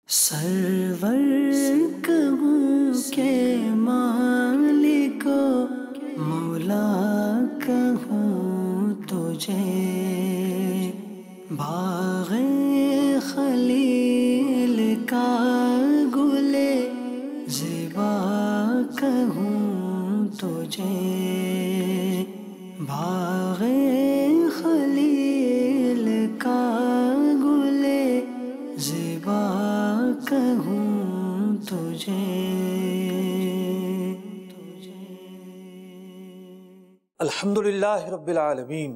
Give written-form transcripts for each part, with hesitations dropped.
سرور کہوں کہ مالکو مولا کہوں تجھے، باغ خلیل کا گلے زیبا کہوں تجھے، باغ خلیل کا گلے زیبا کہوں تجھے۔ الحمدللہ رب العالمین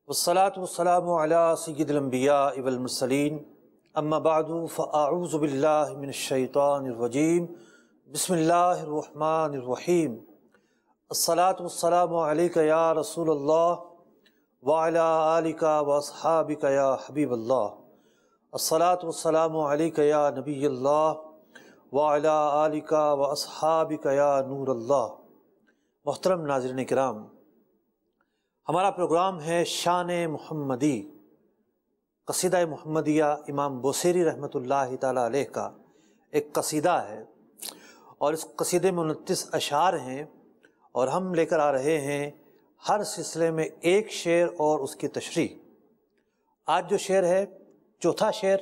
والصلاة والسلام علی سید الانبیاء والمرسلین، اما بعد فاعوذ باللہ من الشیطان الرجیم، بسم اللہ الرحمن الرحیم۔ الصلاة والسلام علیک یا رسول اللہ وعلی آلک واصحابک یا حبیب اللہ، الصلاة والسلام علیک یا نبی اللہ وعلی آلک واصحابک یا نور اللہ۔ محترم ناظرین کرام، ہمارا پروگرام ہے شان محمدی، قصیدہ محمدیہ امام بوصیری رحمۃ اللہ تعالیٰ علیہ کا ایک قصیدہ ہے، اور اس قصیدے میں 29 اشعار ہیں، اور ہم لے کر آ رہے ہیں ہر سلسلے میں ایک شعر اور اس کی تشریح۔ آج جو شعر ہے، چوتھا شعر،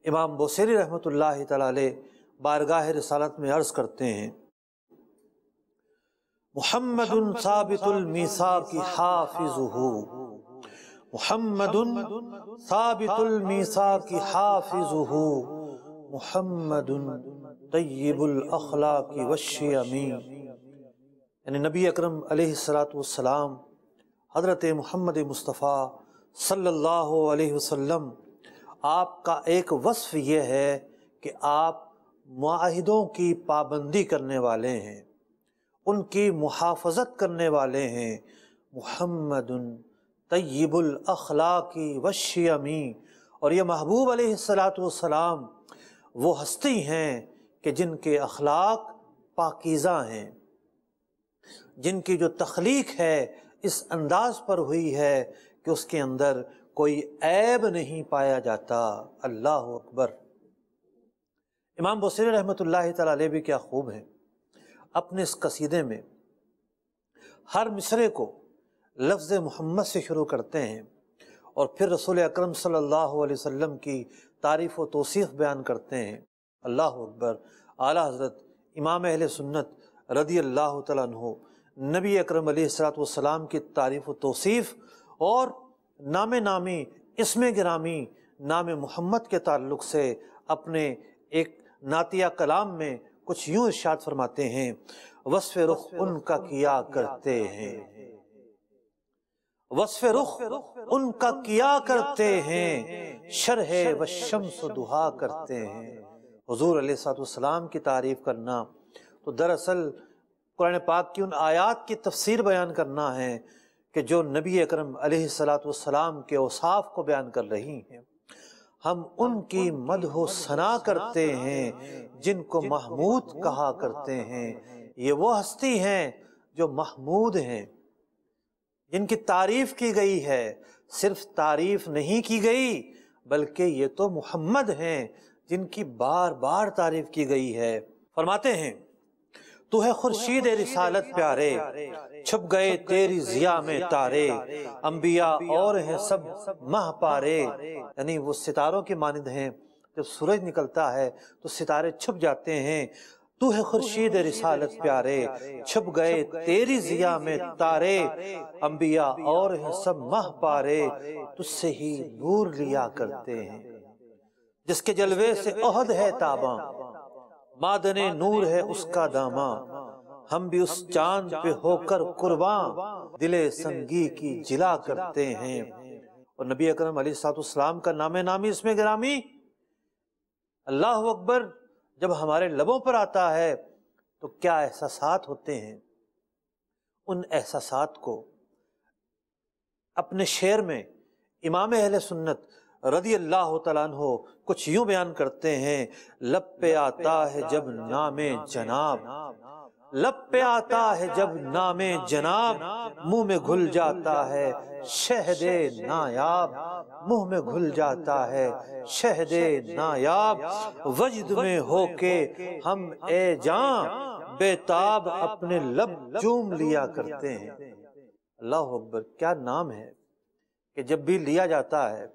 امام بوصیری رحمۃ اللہ تعالیٰ علیہ بارگاہ رسالت میں عرض کرتے ہیں: محمد ثابت المیثاق حافظہ، محمد ثابت المیثاق حافظہ، محمد طیب الاخلاق والشیم۔ یعنی نبی اکرم علیہ السلام حضرت محمد مصطفیٰ صلی اللہ علیہ وسلم، آپ کا ایک وصف یہ ہے کہ آپ معاہدوں کی پابندی کرنے والے ہیں، ان کی محافظت کرنے والے ہیں۔ محمد طیب الاخلاق والشیم، اور یہ محبوب علیہ السلام وہ ہستی ہیں کہ جن کے اخلاق پاکیزہ ہیں، جن کی جو تخلیق ہے اس انداز پر ہوئی ہے کہ اس کے اندر کوئی عیب نہیں پایا جاتا۔ اللہ اکبر۔ امام بوصیری رحمۃ اللہ تعالیٰ علیہ بھی کیا خوب ہیں، اپنے اس قصیدے میں ہر مصرعے کو لفظ محمد سے شروع کرتے ہیں، اور پھر رسول اکرم صلی اللہ علیہ وسلم کی تعریف و توصیف بیان کرتے ہیں۔ اللہ اکبر۔ اعلیٰ حضرت امام اہل سنت رضی اللہ تعالیٰ عنہ نبی اکرم علیہ السلام کی تعریف و توصیف اور نام نامی، اسم گرامی نام محمد کے تعلق سے اپنے ایک نعتیہ کلام میں کچھ یوں ارشاد فرماتے ہیں: وصف رخ ان کا کیا کرتے ہیں، وصف رخ ان کا کیا کرتے ہیں، شرح و شمس دہا کرتے ہیں۔ حضور علیہ السلام کی تعریف کرنا تو دراصل قرآن پاک کی ان آیات کی تفسیر بیان کرنا ہے کہ جو نبی اکرم علیہ السلام کے اوصاف کو بیان کر رہی ہیں۔ ہم ان کی مدح و ثنا کرتے ہیں جن کو محمود کہا کرتے ہیں۔ یہ وہ ہستی ہیں جو محمود ہیں، جن کی تعریف کی گئی ہے۔ صرف تعریف نہیں کی گئی بلکہ یہ تو محمد ہیں جن کی بار بار تعریف کی گئی ہے۔ فرماتے ہیں: تو ہے خورشید رسالت پیارے، چھپ گئے تیری ضیاء میں تارے، انبیاء اور ہیں سب ماہ پارے۔ یعنی وہ ستاروں کے مانند ہیں، جب سورج نکلتا ہے تو ستارے چھپ جاتے ہیں۔ تو ہے خورشید رسالت پیارے، چھپ گئے تیری ضیاء میں تارے، انبیاء اور ہیں سب ماہ پارے، تجھ سے ہی نور لیا کرتے ہیں۔ جس کے جلوے سے احد ہے تاباں، معدن نور ہے اس کا داماں، ہم بھی اس چاند پہ ہو کر قرباں، دل سنگی کی جلا کرتے ہیں۔ اور نبی اکرم علیہ السلام کا نام نامی، اسم گرامی اللہ اکبر جب ہمارے لبوں پر آتا ہے تو کیا احساسات ہوتے ہیں۔ ان احساسات کو اپنے شعر میں امام اہل سنت رضی اللہ تعالیٰ عنہ کچھ یوں بیان کرتے ہیں: لب پہ آتا ہے جب نام جناب، لب پہ آتا ہے جب نام جناب، منہ میں گھل جاتا ہے شہد نایاب، منہ میں گھل جاتا ہے شہد نایاب، وجد میں ہو کے ہم اے جاں بے تاب اپنے لب چوم لیا کرتے ہیں۔ اللہ اکبر، کیا نام ہے کہ جب بھی لیا جاتا ہے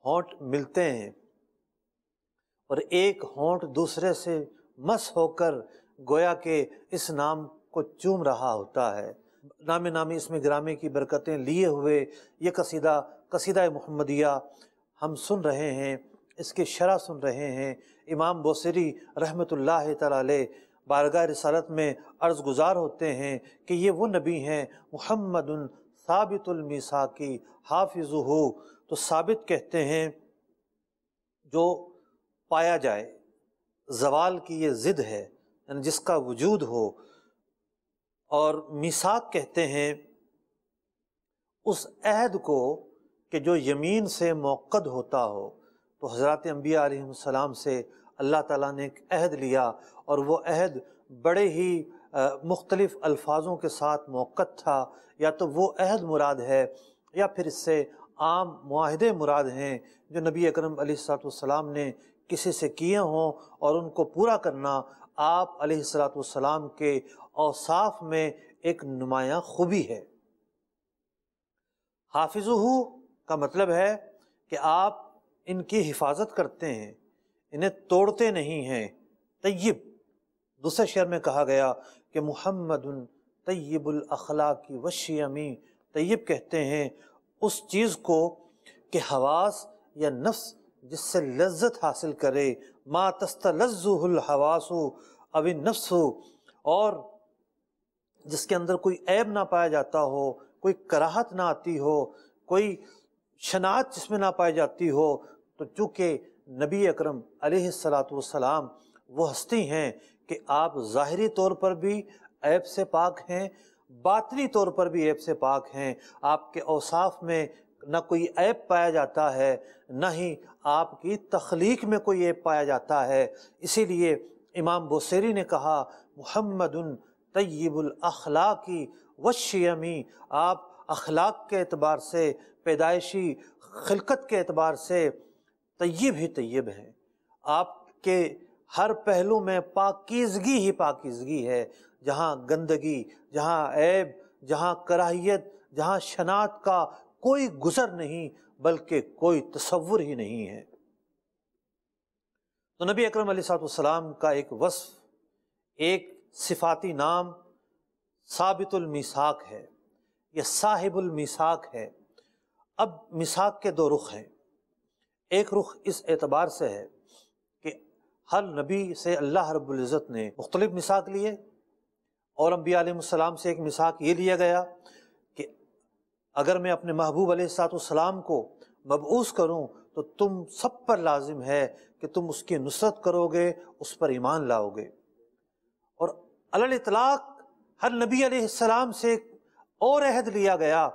ہونٹ ملتے ہیں اور ایک ہونٹ دوسرے سے مس ہو کر گویا کہ اس نام کو چوم رہا ہوتا ہے۔ نام نامی اسم گرامی کی برکتیں لیے ہوئے یہ قصیدہ محمدیہ ہم سن رہے ہیں، اس کی شرح سن رہے ہیں۔ امام بوصیری رحمۃ اللہ تعالی علیہ بارگاہ رسالت میں عرض گزار ہوتے ہیں کہ یہ وہ نبی ہیں محمد ثابت المیثاق حافظہ، تو ثابت کہتے ہیں جو پایا جائے، زوال کی یہ ضد ہے، یعنی جس کا وجود ہو، اور میثاق کہتے ہیں اس عہد کو کہ جو یمین سے موقد ہوتا ہو۔ تو حضرات انبیاء علیہ السلام سے اللہ تعالیٰ نے ایک عہد لیا، اور وہ عہد بڑے ہی مختلف الفاظوں کے ساتھ موقت تھا، یا تو وہ عہد مراد ہے یا پھر اس سے عام معاہدے مراد ہیں جو نبی اکرم علیہ السلام نے کسی سے کیے ہوں، اور ان کو پورا کرنا آپ علیہ السلام کے اوصاف میں ایک نمایاں خوبی ہے۔ حافظہ کا مطلب ہے کہ آپ ان کی حفاظت کرتے ہیں، انہیں توڑتے نہیں ہیں۔ طیب، دوسرے شعر میں کہا گیا کہ محمد طیب الاخلاق والشیمی، طیب کہتے ہیں اس چیز کو کہ حواس یا نفس جس سے لذت حاصل کرے، ما تستلذہ الحواس او النفس، اور جس کے اندر کوئی عیب نہ پایا جاتا ہو، کوئی کراہت نہ آتی ہو، کوئی شناعت جس میں نہ پائی جاتی ہو۔ تو چونکہ نبی اکرم علیہ السلام وہ ہستی ہیں کہ آپ ظاہری طور پر بھی عیب سے پاک ہیں، باطنی طور پر بھی عیب سے پاک ہیں۔ آپ کے اوصاف میں نہ کوئی عیب پایا جاتا ہے، نہ ہی آپ کی تخلیق میں کوئی عیب پایا جاتا ہے۔ اسی لیے امام بوصیری نے کہا محمد طیب الاخلاق والشیمی، آپ اخلاق کے اعتبار سے، پیدائشی خلقت کے اعتبار سے طیب ہی طیب ہیں۔ آپ کے ہر پہلو میں پاکیزگی ہی پاکیزگی ہے، جہاں گندگی، جہاں عیب، جہاں کراہیت، جہاں شناعت کا کوئی گزر نہیں، بلکہ کوئی تصور ہی نہیں ہے۔ تو نبی اکرم علیہ السلام کا ایک وصف، ایک صفاتی نام ثابت المیثاق ہے، یہ صاحب المیثاق ہے۔ اب میثاق کے دو رخ ہیں۔ ایک رخ اس اعتبار سے ہے کہ ہر نبی سے اللہ رب العزت نے مختلف میثاق لیے، اور انبیاء علیہ السلام سے ایک میثاق یہ لیا گیا کہ اگر میں اپنے محبوب علیہ السلام کو مبعوث کروں تو تم سب پر لازم ہے کہ تم اس کی نصرت کرو گے، اس پر ایمان لاؤ گے۔ اور علی الاطلاق ہر نبی علیہ السلام سے ایک اور عہد لیا گیا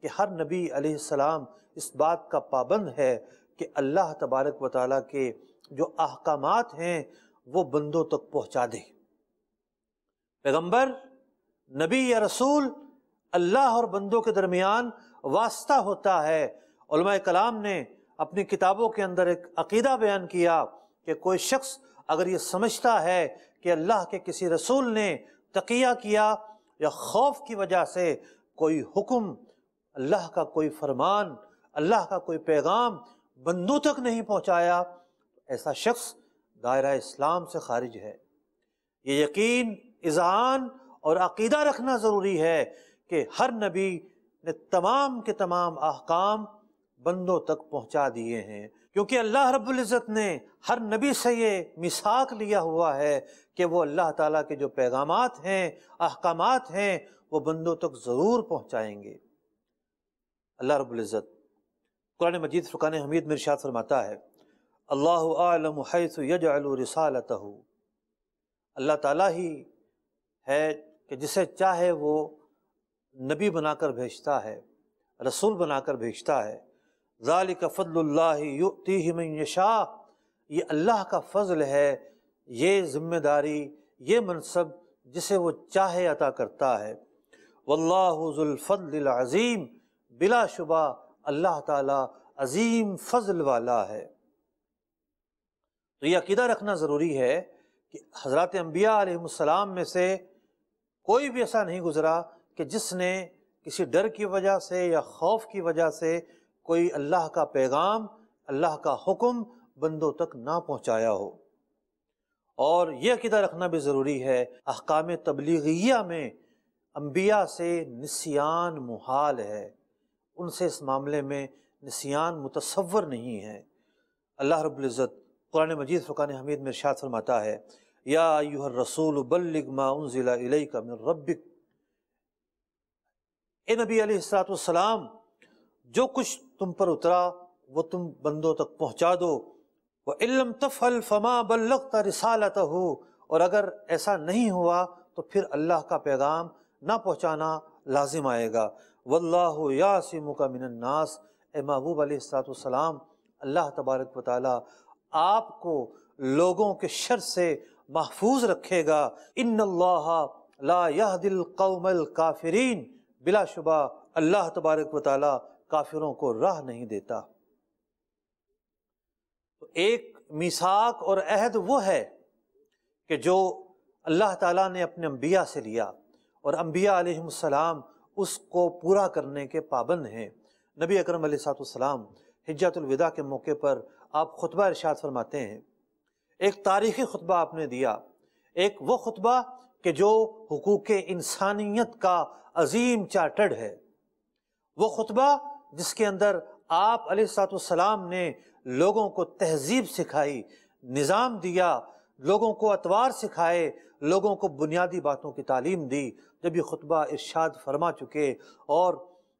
کہ ہر نبی علیہ السلام اس بات کا پابند ہے کہ اللہ تبارک و تعالیٰ کے جو احکامات ہیں وہ بندوں تک پہنچا دے۔ پیغمبر، نبی یا رسول اللہ اور بندوں کے درمیان واسطہ ہوتا ہے۔ علماء کلام نے اپنی کتابوں کے اندر ایک عقیدہ بیان کیا کہ کوئی شخص اگر یہ سمجھتا ہے کہ اللہ کے کسی رسول نے تقیہ کیا یا خوف کی وجہ سے کوئی حکم، اللہ کا کوئی فرمان، اللہ کا کوئی پیغام بندوں تک نہیں پہنچایا، ایسا شخص دائرہ اسلام سے خارج ہے۔ یہ یقین، اذعان اور عقیدہ رکھنا ضروری ہے کہ ہر نبی نے تمام کے تمام احکام بندوں تک پہنچا دیے ہیں، کیونکہ اللہ رب العزت نے ہر نبی سے یہ میثاق لیا ہوا ہے کہ وہ اللہ تعالیٰ کے جو پیغامات ہیں، احکامات ہیں، وہ بندوں تک ضرور پہنچائیں گے۔ اللہ رب العزت قرآن مجید فرقان حمید میں ارشاد فرماتا ہے اللہ اعلم حیث یجعل رسالتہ، اللہ تعالیٰ ہی ہے کہ جسے چاہے وہ نبی بنا کر بھیجتا ہے، رسول بنا کر بھیجتا ہے۔ ذالک فضل اللہ یؤتیہ من یشاء، یہ اللہ کا فضل ہے، یہ ذمہ داری، یہ منصب جسے وہ چاہے عطا کرتا ہے۔ واللہ ذو الفضل العظیم، بلا شبہ اللہ تعالیٰ عظیم فضل والا ہے۔ تو یہ عقیدہ رکھنا ضروری ہے کہ حضرات انبیاء علیہ السلام میں سے کوئی بھی ایسا نہیں گزرا کہ جس نے کسی ڈر کی وجہ سے یا خوف کی وجہ سے کوئی اللہ کا پیغام، اللہ کا حکم بندوں تک نہ پہنچایا ہو۔ اور یہ عقیدہ رکھنا بھی ضروری ہے، احکام تبلیغیہ میں انبیاء سے نسیان محال ہے، ان سے اس معاملے میں نسیان متصور نہیں ہے۔ اللہ رب العزت قرآن مجید فرقان حمید میں ارشاد فرماتا ہے، یا ایھا الرسول بلغ ما انزل الیک من ربک، اے نبی علیہ السلام جو کچھ تم پر اترا وہ تم بندوں تک پہنچا دو۔ وَإِن لَّمْ تَفْعَلْ فَمَا بَلَّغْتَ رِسَالَتَهُ، اور اگر ایسا نہیں ہوا تو پھر اللہ کا پیغام نہ پہنچانا لازم آئے گا۔ وَاللَّهُ يَعْصِمُكَ مِنَ النَّاسِ، اے محبوب علیہ السلام اللہ تبارک و تعالی آپ کو لوگوں کے شر سے محفوظ رکھے گا۔ ان اللہ لا یہدی القوم الکافرین، بلا شبہ اللہ تبارک و تعالی کافروں کو راہ نہیں دیتا۔ تو ایک میثاق اور عہد وہ ہے کہ جو اللہ تعالیٰ نے اپنے انبیاء سے لیا، اور انبیاء علیہ السلام اس کو پورا کرنے کے پابند ہیں۔ نبی اکرم علیہ السلام حجۃ الوداع کے موقع پر آپ خطبہ ارشاد فرماتے ہیں، ایک تاریخی خطبہ آپ نے دیا، ایک وہ خطبہ کہ جو حقوق انسانیت کا عظیم چارٹرڈ ہے، وہ خطبہ جس کے اندر آپ علیہ السلام نے لوگوں کو تہذیب سکھائی، نظام دیا، لوگوں کو اطوار سکھائے، لوگوں کو بنیادی باتوں کی تعلیم دی۔ جب یہ خطبہ ارشاد فرما چکے اور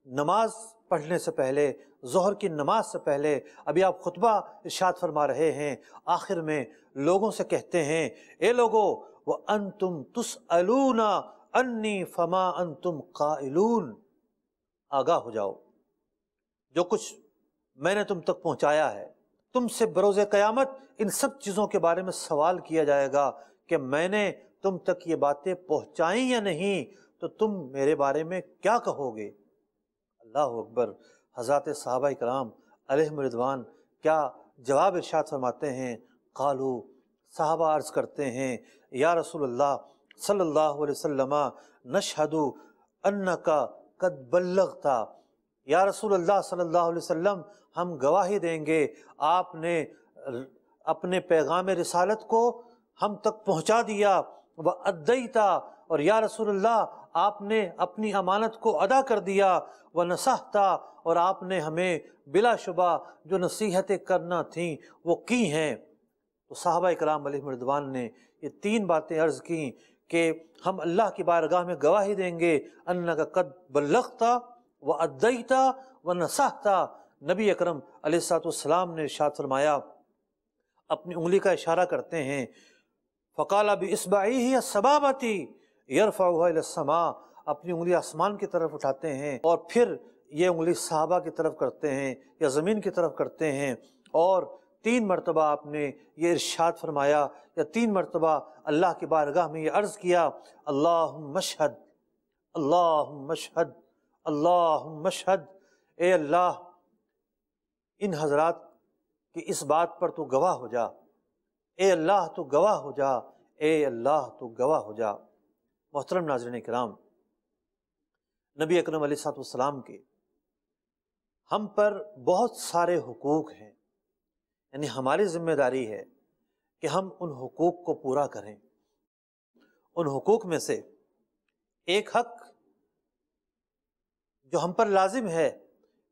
نماز پڑھنے سے پہلے، ظہر کی نماز سے پہلے ابھی آپ خطبہ ارشاد فرما رہے ہیں، آخر میں لوگوں سے کہتے ہیں، اے لوگو وَأَنْتُمْ تُسْأَلُونَ أَنِّي فَمَا أَنْتُمْ قَائِلُونَ، آگاہ ہو جاؤ، جو کچھ میں نے تم تک پہنچایا ہے، تم سے بروز قیامت ان سب چیزوں کے بارے میں سوال کیا جائے گا کہ میں نے تم تک یہ باتیں پہنچائیں یا نہیں، تو تم میرے بارے میں کیا کہو گے؟ اللہ اکبر۔ حضرات صحابہ کرام علیہم رضوان کیا جواب ارشاد فرماتے ہیں؟ قالو، صحابہ عرض کرتے ہیں، یا رسول اللہ صلی اللہ علیہ وسلم نشہد انک قد بلغت، یا رسول اللہ صلی اللہ علیہ وسلم ہم گواہی دیں گے آپ نے اپنے پیغام رسالت کو ہم تک پہنچا دیا، وَأَدَّيْتَ، اور یا رسول اللہ آپ نے اپنی امانت کو ادا کر دیا، وَنَصَحْتَ، اور آپ نے ہمیں بلا شبہ جو نصیحتیں کرنا تھیں وہ کی ہیں۔ تو صحابہ کرام علیہم رضوان نے یہ تین باتیں عرض کیں کہ ہم اللہ کی بارگاہ میں گواہی دیں گے، انک قد بلغت وَأَدَّيْتَ وَنَصَحْتَ۔ نبی اکرم علیہ السلام نے ارشاد فرمایا، اپنی انگلی کا اشارہ کرتے ہیں، فقال بِإِصْبَعِهِ السَّبَابَةِ يَرْفَعُهَا إِلَى السَّمَاءِ، اپنی انگلی آسمان کی طرف اٹھاتے ہیں اور پھر یہ انگلی صحابہ کی طرف کرتے ہیں یا زمین کی طرف کرتے ہیں، اور تین مرتبہ آپ نے یہ ارشاد فرمایا یا تین مرتبہ اللہ کی بارگاہ میں یہ عرض کیا، اللہم اشہد، اللہم اشہد، اللہم اشہد، اے اللہ ان حضرات کی اس بات پر تو گواہ ہو جا، اے اللہ تو گواہ ہو جا، اے اللہ تو گواہ ہو جا۔ محترم ناظرین کرام، نبی اکرم علیہ السلام کے ہم پر بہت سارے حقوق ہیں، یعنی ہماری ذمہ داری ہے کہ ہم ان حقوق کو پورا کریں۔ ان حقوق میں سے ایک حق جو ہم پر لازم ہے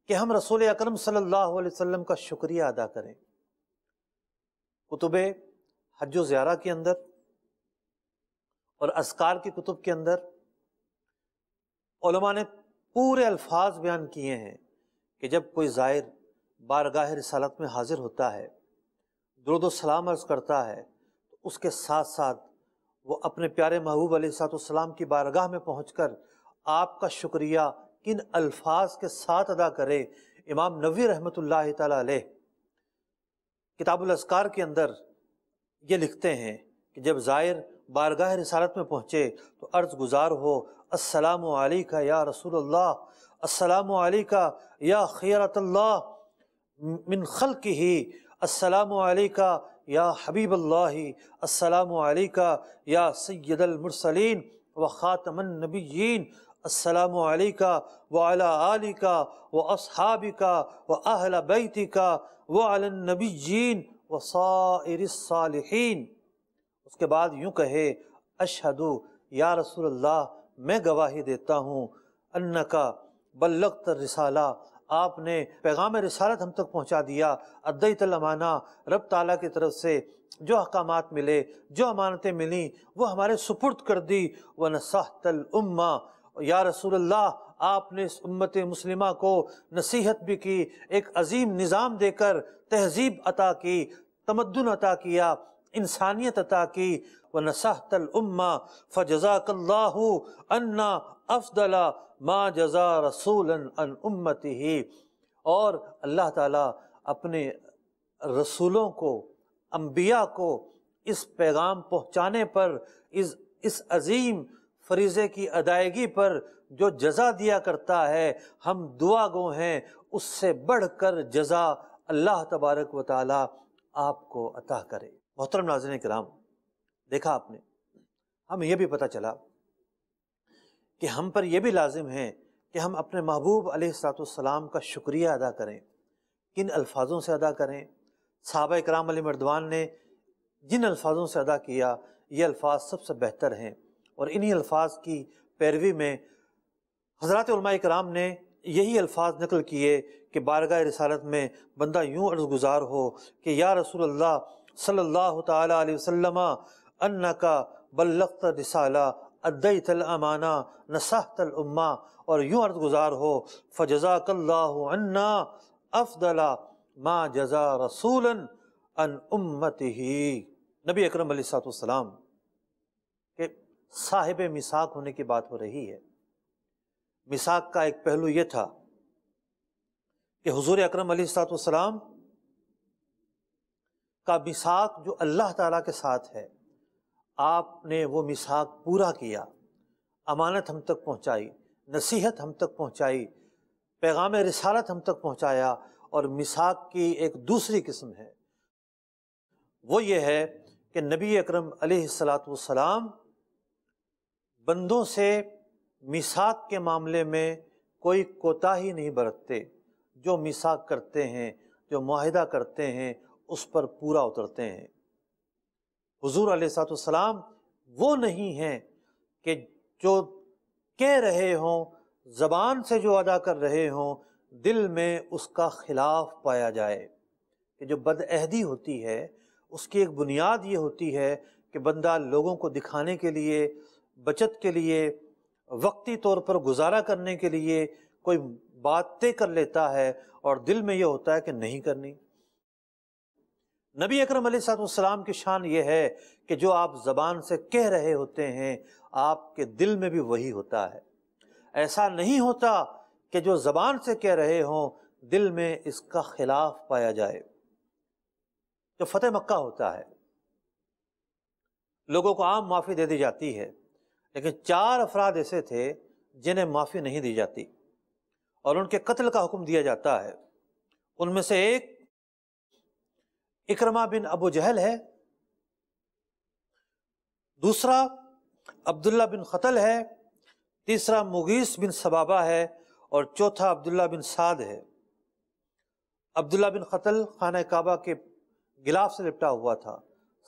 کہ ہم رسول اکرم صلی اللہ علیہ وسلم کا شکریہ ادا کریں۔ کتب حج و زیارہ کے اندر اور اذکار کی کتب کے اندر علماء نے پورے الفاظ بیان کیے ہیں کہ جب کوئی زائر بارگاہ رسالت میں حاضر ہوتا ہے، درود و سلام عرض کرتا ہے، تو اس کے ساتھ ساتھ وہ اپنے پیارے محبوب علیہ السلام کی بارگاہ میں پہنچ کر آپ کا شکریہ کن الفاظ کے ساتھ ادا کرے۔ امام نووی رحمۃ اللہ تعالی علیہ کتاب الاذکار کے اندر یہ لکھتے ہیں کہ جب زائر بارگاہ رسالت میں پہنچے تو عرض گزار ہو، السلام علیکہ یا رسول اللہ، السلام علیکہ یا خیرۃ اللہ من خلقہ، السلام علیکہ یا حبیب اللہ، السلام علیکہ یا سید المرسلین و خاتم النبیین، السلام علیکہ وعلی آلکہ واصحابکہ واہل بیتکہ وعلی النبیین وسائر الصالحین۔ اس کے بعد یوں کہے، اشہد یا رسول اللہ، میں گواہی دیتا ہوں، انکا بلغت الرسالہ، آپ نے پیغام رسالت ہم تک پہنچا دیا، ادیت الامانہ، رب تعالیٰ کی طرف سے جو احکامات ملے، جو امانتیں ملیں وہ ہمارے سپرد کر دی، ونصحت الامہ، یا رسول اللہ آپ نے اس امت مسلمہ کو نصیحت بھی کی، ایک عظیم نظام دے کر تہذیب عطا کی، تمدن عطا کیا، انسانیت عطا کی، وَنَصَحْتَ الْأُمَّةَ فَجَزَاكَ اللَّهُ أَنَّا أَفْضَلَ مَا جَزَا رَسُولًا عَنْ أُمَّتِهِ۔ اور اللہ تعالیٰ اپنے رسولوں کو، انبیاء کو اس پیغام پہنچانے پر، اس عظیم فریضے کی ادائیگی پر جو جزا دیا کرتا ہے، ہم دعا گو ہیں اس سے بڑھ کر جزا اللہ تبارک و تعالیٰ آپ کو عطا کرے۔ محترم ناظرین کرام، دیکھا آپ نے، ہمیں یہ بھی پتہ چلا کہ ہم پر یہ بھی لازم ہے کہ ہم اپنے محبوب علیہ السلام کا شکریہ ادا کریں۔ کن الفاظوں سے ادا کریں؟ صحابہ کرام علیہ مردوان نے جن الفاظوں سے ادا کیا، یہ الفاظ سب سے بہتر ہیں، اور انہی الفاظ کی پیروی میں حضرات علماء کرام نے یہی الفاظ نقل کیے کہ بارگاہ رسالت میں بندہ یوں عرض گزار ہو کہ یا رسول اللہ صلی اللہ تعالیٰ علیہ وسلم، انکا بلغت الرسالہ، ادیت الامانہ، نصحت الامہ، اور یوں عرض گزار ہو فجزاک اللہ عنا افضل ما جزا رسولا عن امتہ۔ نبی اکرم علیہ السلام کہ صاحب میثاق ہونے کی بات ہو رہی ہے۔ میثاق کا ایک پہلو یہ تھا کہ حضور اکرم علیہ السلام کا میثاق جو اللہ تعالیٰ کے ساتھ ہے، آپ نے وہ میثاق پورا کیا، امانت ہم تک پہنچائی، نصیحت ہم تک پہنچائی، پیغام رسالت ہم تک پہنچایا۔ اور میثاق کی ایک دوسری قسم ہے، وہ یہ ہے کہ نبی اکرم علیہ السلام بندوں سے میثاق کے معاملے میں کوئی کوتاہی نہیں برتتے، جو میثاق کرتے ہیں، جو معاہدہ کرتے ہیں، اس پر پورا اترتے ہیں۔ حضور علیہ السلام وہ نہیں ہیں کہ جو کہہ رہے ہوں، زبان سے جو ادا کر رہے ہوں، دل میں اس کا خلاف پایا جائے۔ کہ جو بدعہدی ہوتی ہے اس کی ایک بنیاد یہ ہوتی ہے کہ بندہ لوگوں کو دکھانے کے لیے، بچت کے لیے، وقتی طور پر گزارا کرنے کے لیے کوئی بات طے کر لیتا ہے اور دل میں یہ ہوتا ہے کہ نہیں کرنی۔ نبی اکرم علیہ السلام کی شان یہ ہے کہ جو آپ زبان سے کہہ رہے ہوتے ہیں، آپ کے دل میں بھی وہی ہوتا ہے۔ ایسا نہیں ہوتا کہ جو زبان سے کہہ رہے ہوں، دل میں اس کا خلاف پایا جائے۔ جو فتح مکہ ہوتا ہے، لوگوں کو عام معافی دے دی جاتی ہے، لیکن 4 افراد ایسے تھے جنہیں معافی نہیں دی جاتی اور ان کے قتل کا حکم دیا جاتا ہے۔ ان میں سے ایک اکرمہ بن ابو جہل ہے، دوسرا عبداللہ بن خطل ہے، تیسرا مغیث بن سبابہ ہے، اور چوتھا عبداللہ بن سعد ہے۔ عبداللہ بن خطل خانہ کعبہ کے غلاف سے لپٹا ہوا تھا،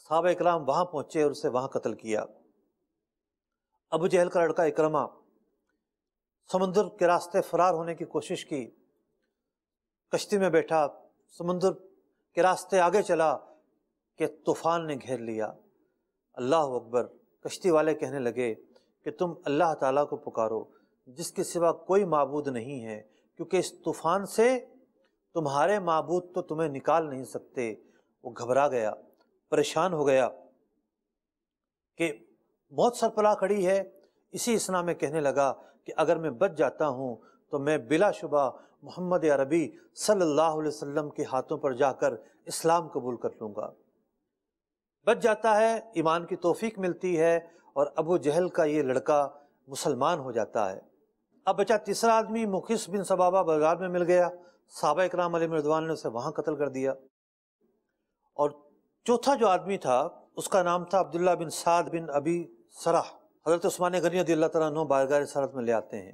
صحابہ اکرام وہاں پہنچے اور اسے وہاں قتل کیا۔ ابو جہل کا لڑکا اکرمہ سمندر کے راستے فرار ہونے کی کوشش کی، کشتی میں بیٹھا، سمندر کے راستے آگے چلا کہ طوفان نے گھیر لیا۔ اللہ اکبر، کشتی والے کہنے لگے کہ تم اللہ تعالیٰ کو پکارو جس کے سوا کوئی معبود نہیں ہے، کیونکہ اس طوفان سے تمہارے معبود تو تمہیں نکال نہیں سکتے۔ وہ گھبرا گیا، پریشان ہو گیا کہ موت سر پلا کھڑی ہے۔ اسی اسنا میں کہنے لگا کہ اگر میں بچ جاتا ہوں تو میں بلا شبہ محمد عربی صلی اللہ علیہ وسلم کے ہاتھوں پر جا کر اسلام قبول کر لوں گا۔ بچ جاتا ہے، ایمان کی توفیق ملتی ہے، اور ابو جہل کا یہ لڑکا مسلمان ہو جاتا ہے۔ اب بچا تیسرا آدمی مخیث بن سبابہ بازار میں مل گیا، صحابہ اکرام علیہم رضوان نے اسے وہاں قتل کر دیا۔ اور چوتھا جو آدمی تھا اس کا نام تھا عبداللہ بن سعد بن ابی سرح۔ حضرت عثمان غنی رضی اللہ تعالیٰ عنہ بارگاہ رسالت میں لے آتے ہیں،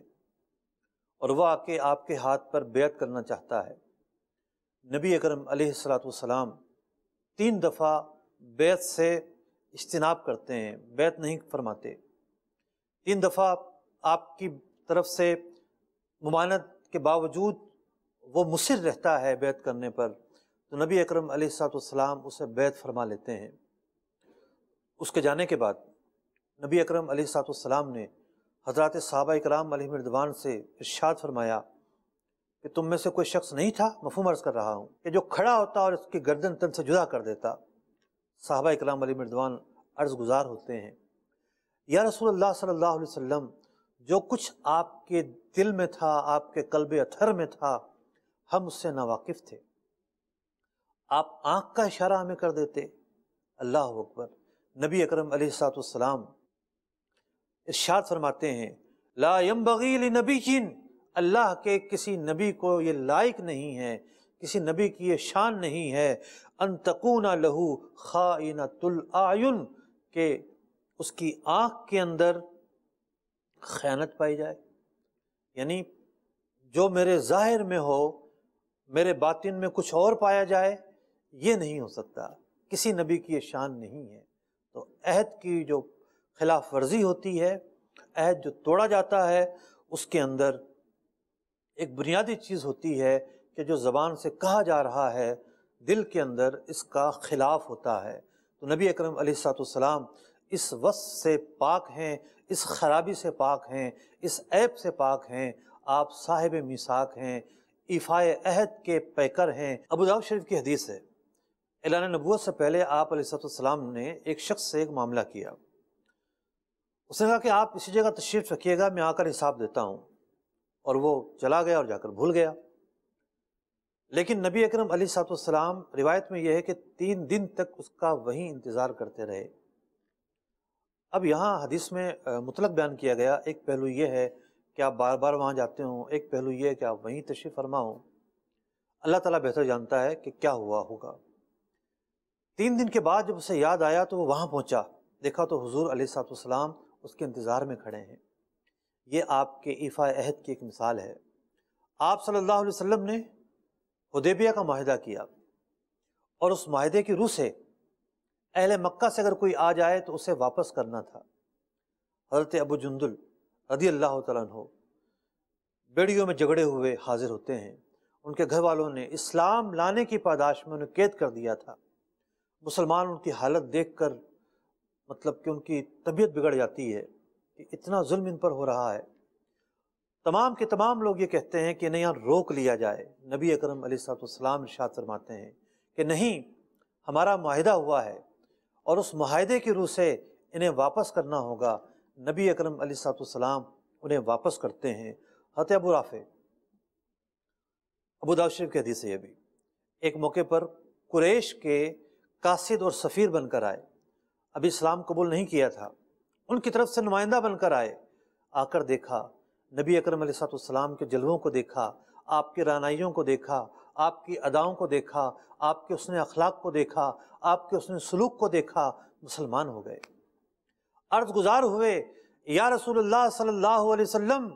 اور وہ آ کے آپ کے ہاتھ پر بیعت کرنا چاہتا ہے۔ نبی اکرم علیہ الصلوۃ والسلام 3 دفعہ بیعت سے اجتناب کرتے ہیں، بیعت نہیں فرماتے۔ 3 دفعہ آپ کی طرف سے ممانعت کے باوجود وہ مصر رہتا ہے بیعت کرنے پر، تو نبی اکرم علیہ الصلوۃ والسلام اسے بیعت فرما لیتے ہیں۔ اس کے جانے کے بعد نبی اکرم علیہ الصلوۃ والسلام نے حضرات صحابہ اکرام علیہم رضوان سے ارشاد فرمایا کہ تم میں سے کوئی شخص نہیں تھا، مفہوم عرض کر رہا ہوں، کہ جو کھڑا ہوتا اور اس کی گردن تن سے جدا کر دیتا۔ صحابہ اکرام علیہم رضوان عرض گزار ہوتے ہیں، یا رسول اللہ صلی اللہ علیہ وسلم، جو کچھ آپ کے دل میں تھا، آپ کے قلب اطہر میں تھا، ہم اس سے ناواقف تھے، آپ آنکھ کا اشارہ ہمیں کر دیتے۔ اللہ اکبر۔ نبی اکرم علیہ الصلوۃ والسلام ارشاد فرماتے ہیں، لا ينبغی لنبی، اللہ کے کسی نبی کو یہ لائق نہیں ہے، کسی نبی کی یہ شان نہیں ہے، ان تکون لہ خائنۃ الاعین، کہ اس کی آنکھ کے اندر خیانت پائی جائے، یعنی جو میرے ظاہر میں ہو میرے باطن میں کچھ اور پایا جائے، یہ نہیں ہو سکتا، کسی نبی کی یہ شان نہیں ہے۔ تو عہد کی جو خلاف ورزی ہوتی ہے، عہد جو توڑا جاتا ہے، اس کے اندر ایک بنیادی چیز ہوتی ہے کہ جو زبان سے کہا جا رہا ہے دل کے اندر اس کا خلاف ہوتا ہے۔ تو نبی اکرم علیہ الصلوۃ والسلام اس وصف سے پاک ہیں، اس خرابی سے پاک ہیں، اس عیب سے پاک ہیں، آپ صاحب میثاق ہیں، ایفاء عہد کے پیکر ہیں۔ ابو داؤد شریف کی حدیث ہے، اعلان نبوت سے پہلے آپ علیہ الصلوۃ والسلام نے ایک شخص سے ایک معاملہ کیا۔ اس نے کہا کہ آپ اسی جگہ تشریف رکھیے گا، میں آ کر حساب دیتا ہوں، اور وہ چلا گیا اور جا کر بھول گیا۔ لیکن نبی اکرم علیہ الصلوۃ والسلام، روایت میں یہ ہے کہ 3 دن تک اس کا وہیں انتظار کرتے رہے۔ اب یہاں حدیث میں مطلق بیان کیا گیا، ایک پہلو یہ ہے کہ آپ بار بار وہاں جاتے ہوں، ایک پہلو یہ ہے کہ آپ وہیں تشریف فرما ہوں۔ اللہ تعالیٰ بہتر جانتا ہے کہ کیا ہوا ہوگا۔ 3 دن کے بعد جب اسے یاد آیا تو وہ وہاں پہنچا، دیکھا تو حضور علیہ الصلوۃ والسلام اس کے انتظار میں کھڑے ہیں۔ یہ آپ کے ایفاء عہد کی ایک مثال ہے۔ آپ صلی اللہ علیہ وسلم نے حدیبیہ کا معاہدہ کیا، اور اس معاہدے کی روح سے اہل مکہ سے اگر کوئی آ جائے تو اسے واپس کرنا تھا۔ حضرت ابو جندل رضی اللہ تعالیٰ عنہ بیڑیوں میں جگڑے ہوئے حاضر ہوتے ہیں، ان کے گھر والوں نے اسلام لانے کی پاداش میں انہیں قید کر دیا تھا۔ مسلمان ان کی حالت دیکھ کر مطلب کہ ان کی طبیعت بگڑ جاتی ہے کہ اتنا ظلم ان پر ہو رہا ہے۔ تمام کے تمام لوگ یہ کہتے ہیں کہ انہیں یہاں روک لیا جائے۔ نبی اکرم علیہ الصلوۃ والسلام ارشاد فرماتے ہیں کہ نہیں، ہمارا معاہدہ ہوا ہے اور اس معاہدے کی روح سے انہیں واپس کرنا ہوگا۔ نبی اکرم علیہ الصلوۃ والسلام انہیں واپس کرتے ہیں۔ حضرت ابو رافع، ابو داؤد شریف کی حدیث ہے یہ بھی، ایک موقع پر قریش کے قاصد اور سفیر بن کر آئے، ابھی اسلام قبول نہیں کیا تھا، ان کی طرف سے نمائندہ بن کر آئے، آ کر دیکھا نبی اکرم علیہ الصلوۃ والسلام کے جلووں کو دیکھا، آپ کی رعنائیوں کو دیکھا، آپ کی اداؤں کو دیکھا، آپ کے حسن اخلاق کو دیکھا، آپ کے حسن سلوک کو دیکھا، مسلمان ہو گئے۔ عرض گزار ہوئے، یا رسول اللہ صلی اللہ علیہ وسلم،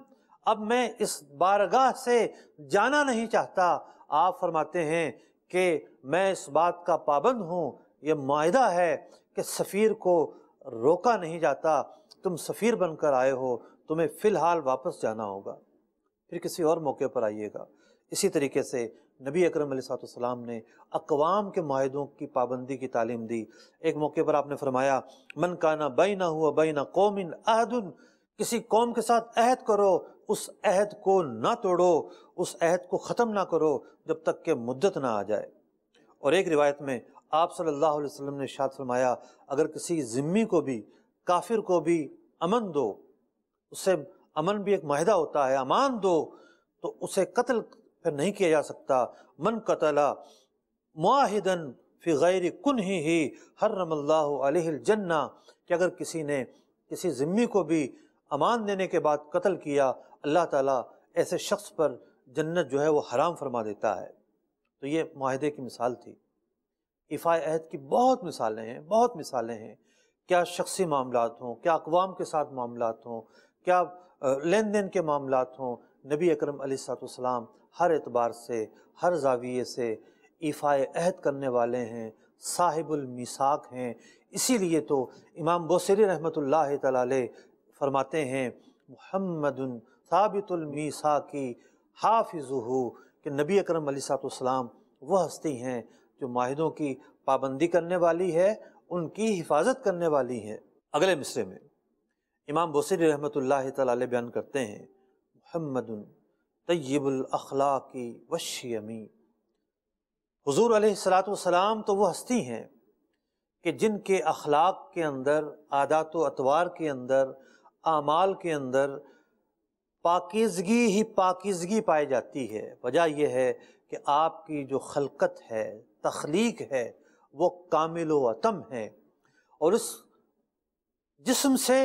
اب میں اس بارگاہ سے جانا نہیں چاہتا۔ آپ فرماتے ہیں کہ میں اس بات کا پابند ہوں، یہ معاہدہ ہے کہ سفیر کو روکا نہیں جاتا، تم سفیر بن کر آئے ہو، تمہیں فی الحال واپس جانا ہوگا، پھر کسی اور موقع پر آئیے گا۔ اسی طریقے سے نبی اکرم علیہ الصلوۃ والسلام نے اقوام کے معاہدوں کی پابندی کی تعلیم دی۔ ایک موقع پر آپ نے فرمایا، من کان بینہ و بین قوم عہد، کسی قوم کے ساتھ عہد کرو، اس عہد کو نہ توڑو، اس عہد کو ختم نہ کرو جب تک کہ مدت نہ آ جائے۔ اور ایک روایت میں آپ صلی اللہ علیہ وسلم نے ارشاد فرمایا، اگر کسی ذمی کو بھی، کافر کو بھی امن دو، اس سے امن بھی ایک معاہدہ ہوتا ہے، امان دو، تو اسے قتل پھر نہیں کیا جا سکتا۔ من قتل معاہدن فی غیر کنہ حرم اللہ علیہ الجنہ، کہ اگر کسی نے کسی ذمی کو بھی امان دینے کے بعد قتل کیا، اللہ تعالیٰ ایسے شخص پر جنت جو ہے وہ حرام فرما دیتا ہے۔ تو یہ معاہدے کی مثال تھی۔ ایفائے عہد کی بہت مثالیں ہیں، بہت مثالیں ہیں، کیا شخصی معاملات ہوں، کیا اقوام کے ساتھ معاملات ہوں، کیا لین دین کے معاملات ہوں، نبی اکرم علیہ الصلوۃ والسلام ہر اعتبار سے، ہر زاویے سے ایفائے عہد کرنے والے ہیں، صاحب المیثاق ہیں۔ اسی لیے تو امام بوصیری رحمۃ اللہ تعالی علیہ فرماتے ہیں محمد ثابت المیثاق حافظہ، کہ نبی اکرم علیہ الصلوۃ والسلام وہ ہستی ہیں جو معاہدوں کی پابندی کرنے والی ہے، ان کی حفاظت کرنے والی ہے۔ اگلے مصرے میں امام بوصیری رحمۃ اللہ تعالی علیہ بیان کرتے ہیں محمد طیب الاخلاق والشیم، حضور علیہ الصلوۃ والسلام تو وہ ہستی ہیں کہ جن کے اخلاق کے اندر، عادات و اطوار کے اندر، اعمال کے اندر پاکیزگی ہی پاکیزگی پائی جاتی ہے۔ وجہ یہ ہے کہ آپ کی جو خلقت ہے، تخلیق ہے، وہ کامل و اتم ہے، اور اس جسم سے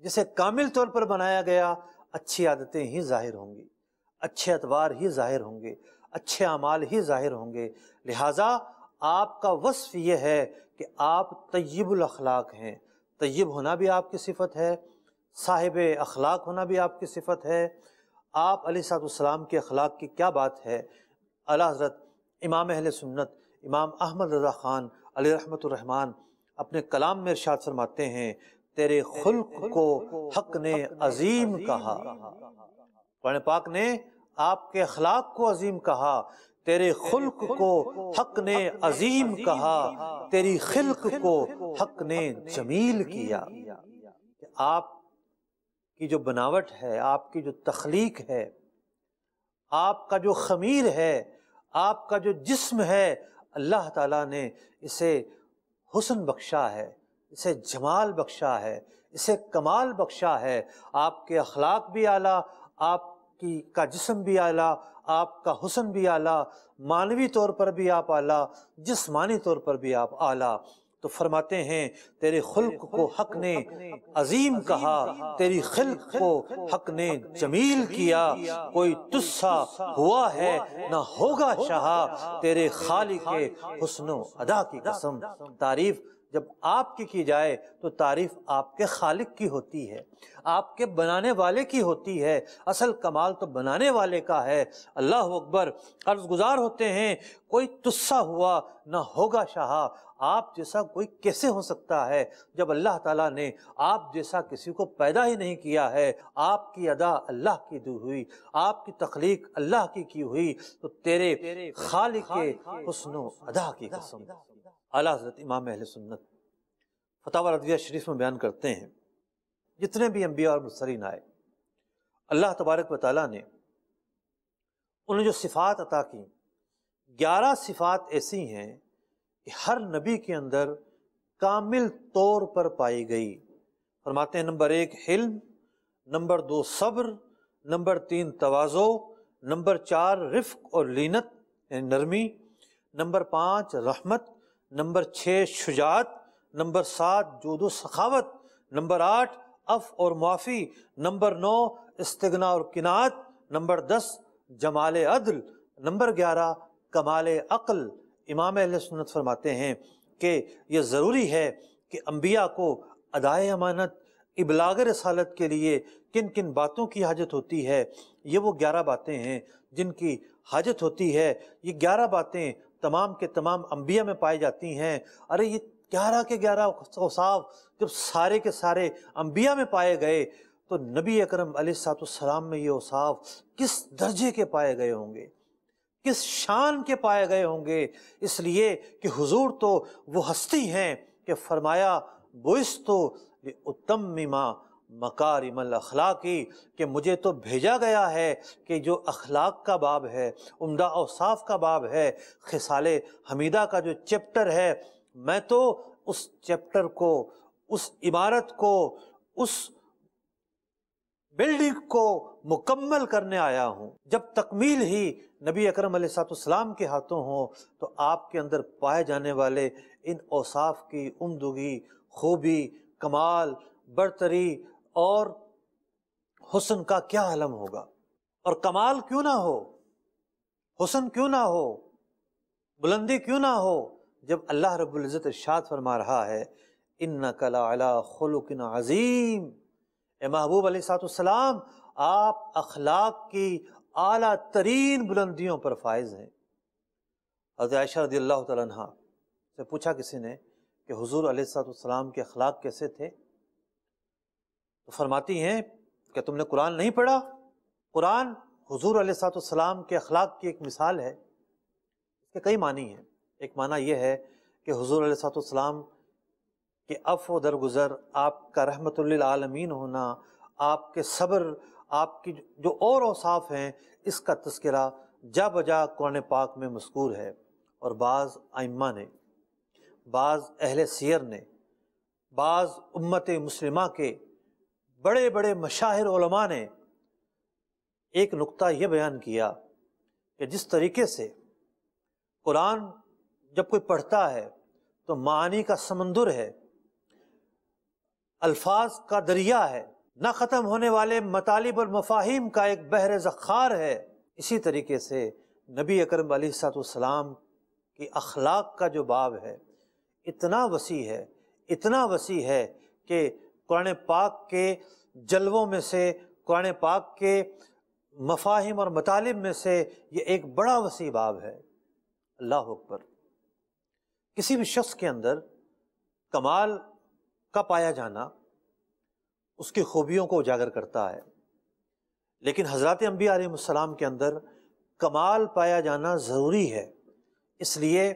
جسے کامل طور پر بنایا گیا، اچھی عادتیں ہی ظاہر ہوں گی، اچھے اطوار ہی ظاہر ہوں گے، اچھے اعمال ہی ظاہر ہوں گے۔ لہٰذا آپ کا وصف یہ ہے کہ آپ طیب الاخلاق ہیں۔ طیب ہونا بھی آپ کی صفت ہے، صاحب اخلاق ہونا بھی آپ کی صفت ہے۔ آپ علیہ الصلوۃ والسلام کے اخلاق کی کیا بات ہے؟ اعلیٰ حضرت امام اہل سنت امام احمد رضا خان علیہ رحمۃ الرحمن اپنے کلام میں ارشاد فرماتے ہیں تیرے خلق کو حق نے عظیم کہا۔ قرآن پاک نے آپ کے اخلاق کو عظیم کہا، تیرے خلق کو حق نے عظیم کہا، تیری خلق کو حق نے جمیل کیا۔ آپ کی جو بناوٹ ہے، آپ کی جو تخلیق ہے، آپ کا جو خمیر ہے، آپ کا جو جسم ہے، اللہ تعالیٰ نے اسے حسن بخشا ہے، اسے جمال بخشا ہے، اسے کمال بخشا ہے۔ آپ کے اخلاق بھی اعلیٰ، آپ کا جسم بھی اعلیٰ، آپ کا حسن بھی اعلیٰ، معنوی طور پر بھی آپ اعلیٰ، جسمانی طور پر بھی آپ اعلیٰ۔ تو فرماتے ہیں تیرے خلق کو حق نے عظیم کہا، تیری خلق کو حق نے جمیل کیا، کوئی تجھ سا ہوا ہے نہ ہوگا شہا، تیرے خالق حسن و ادا کی قسم۔ تعریف جب آپ کی جائے تو تعریف آپ کے خالق کی ہوتی ہے، آپ کے بنانے والے کی ہوتی ہے۔ اصل کمال تو بنانے والے کا ہے۔ اللہ اکبر۔ عرض گزار ہوتے ہیں کوئی تجھسا ہوا نہ ہوگا شہا، آپ جیسا کوئی کیسے ہو سکتا ہے جب اللہ تعالیٰ نے آپ جیسا کسی کو پیدا ہی نہیں کیا ہے۔ آپ کی ادا اللہ کی دی ہوئی، آپ کی تخلیق اللہ کی ہوئی، تو تیرے خالق کے حسن و ادا کی قسم۔ اعلیٰ حضرت امام اہل سنت فتاوی رضویہ شریف میں بیان کرتے ہیں جتنے بھی انبیاء اور مرسلین آئے، اللہ تبارک و تعالیٰ نے انہیں جو صفات عطا کی، 11 صفات ایسی ہیں کہ ہر نبی کے اندر کامل طور پر پائی گئی۔ فرماتے ہیں نمبر 1 حلم، نمبر 2 صبر، نمبر 3 تواضع، نمبر 4 رفق اور لینت یعنی نرمی، نمبر 5 رحمت، نمبر 6 شجاعت، نمبر 7 جود و سخاوت، نمبر 8 عفو اور معافی، نمبر 9 استغنا اور قناعت، نمبر 10 جمال عدل، نمبر 11 کمال عقل۔ امام اہل سنت فرماتے ہیں کہ یہ ضروری ہے کہ انبیاء کو ادائے امانت، ابلاغ رسالت کے لیے کن کن باتوں کی حاجت ہوتی ہے، یہ وہ 11 باتیں ہیں جن کی حاجت ہوتی ہے۔ یہ 11 باتیں تمام کے تمام انبیاء میں پائی جاتی ہیں۔ ارے یہ 11 کے 11 اوصاف جب سارے کے سارے انبیاء میں پائے گئے تو نبی اکرم علیہ الصلوۃ والسلام میں یہ اوصاف کس درجے کے پائے گئے ہوں گے، کس شان کے پائے گئے ہوں گے۔ اس لیے کہ حضور تو وہ ہستی ہیں کہ فرمایا بعثت لأتمم مکارم الاخلاق، کہ مجھے تو بھیجا گیا ہے کہ جو اخلاق کا باب ہے، عمدہ اوصاف کا باب ہے، خصال حمیدہ کا جو چیپٹر ہے، میں تو اس چیپٹر کو، اس عبارت کو، اس بلڈنگ کو مکمل کرنے آیا ہوں۔ جب تکمیل ہی نبی اکرم علیہ الصلوۃ والسلام کے ہاتھوں ہو تو آپ کے اندر پائے جانے والے ان اوصاف کی عمدگی، خوبی، کمال، برتری اور حسن کا کیا عالم ہوگا۔ اور کمال کیوں نہ ہو، حسن کیوں نہ ہو، بلندی کیوں نہ ہو، جب اللہ رب العزت ارشاد فرما رہا ہے اِنَّكَ لَعَلَىٰ خُلُقٍ عَظِيمٍ، اے محبوب علیہ الصلوۃ والسلام آپ اخلاق کی اعلیٰ ترین بلندیوں پر فائز ہیں۔ حضرت عائشہ رضی اللہ تعالیٰ عنہ سے پوچھا کسی نے کہ حضور علیہ الصلوۃ والسلام کے اخلاق کیسے تھے، تو فرماتی ہیں کہ تم نے قرآن نہیں پڑھا؟ قرآن حضور علیہ الصلوۃ والسلام کے اخلاق کی ایک مثال ہے۔ اس کے کئی معنی ہیں۔ ایک معنی یہ ہے کہ حضور علیہ الصلوۃ والسلام کہ عفو و درگزر، آپ کا رحمت للعالمین ہونا، آپ کے صبر، آپ کی جو اور اوصاف ہیں، اس کا تذکرہ جا بجا قرآن پاک میں مذکور ہے۔ اور بعض ائمہ نے، بعض اہل سیر نے، بعض امت مسلمہ کے بڑے بڑے مشاہیر علماء نے ایک نقطہ یہ بیان کیا کہ جس طریقے سے قرآن جب کوئی پڑھتا ہے تو معانی کا سمندر ہے، الفاظ کا دریا ہے، نہ ختم ہونے والے مطالب اور مفاہیم کا ایک بحر زخار ہے، اسی طریقے سے نبی اکرم علیہ الصلوۃ والسلام کی اخلاق کا جو باب ہے اتنا وسیع ہے، اتنا وسیع ہے کہ قرآن پاک کے جلووں میں سے، قرآن پاک کے مفاہیم اور مطالب میں سے یہ ایک بڑا وسیع باب ہے۔ اللہ اکبر۔ کسی بھی شخص کے اندر کمال کا پایا جانا اس کی خوبیوں کو اجاگر کرتا ہے، لیکن حضرات انبیاء علیہ السلام کے اندر کمال پایا جانا ضروری ہے، اس لیے